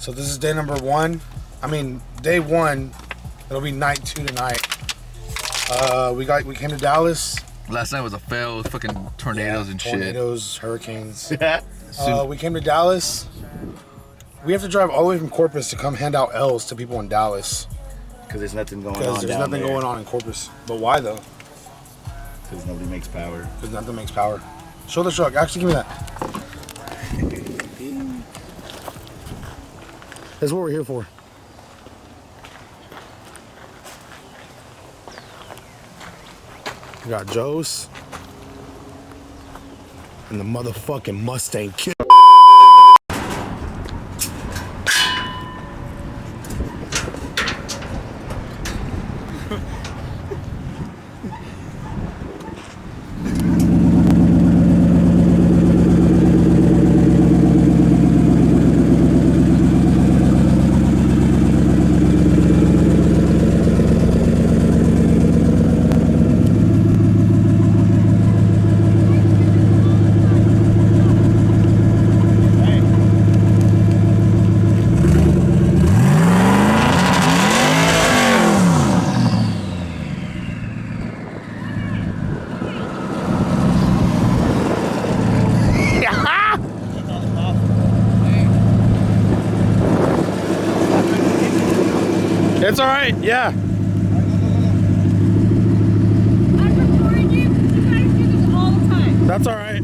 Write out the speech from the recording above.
So this is day number 1. I mean, day 1. It'll be night 2 tonight. We came to Dallas. Last night was a fail with fucking tornadoes and tornadoes, hurricanes. We came to Dallas. We have to drive all the way from Corpus to come hand out L's to people in Dallas. Because there's nothing going on. Because there's nothing going on in Corpus. But why though? Because nobody makes power. Because nothing makes power. Show the truck. Actually, give me that. That's what we're here for. We got Joe's and the motherfucking Mustang Kill. It's all right, yeah. I'm recording you. You guys do this all the time. That's all right.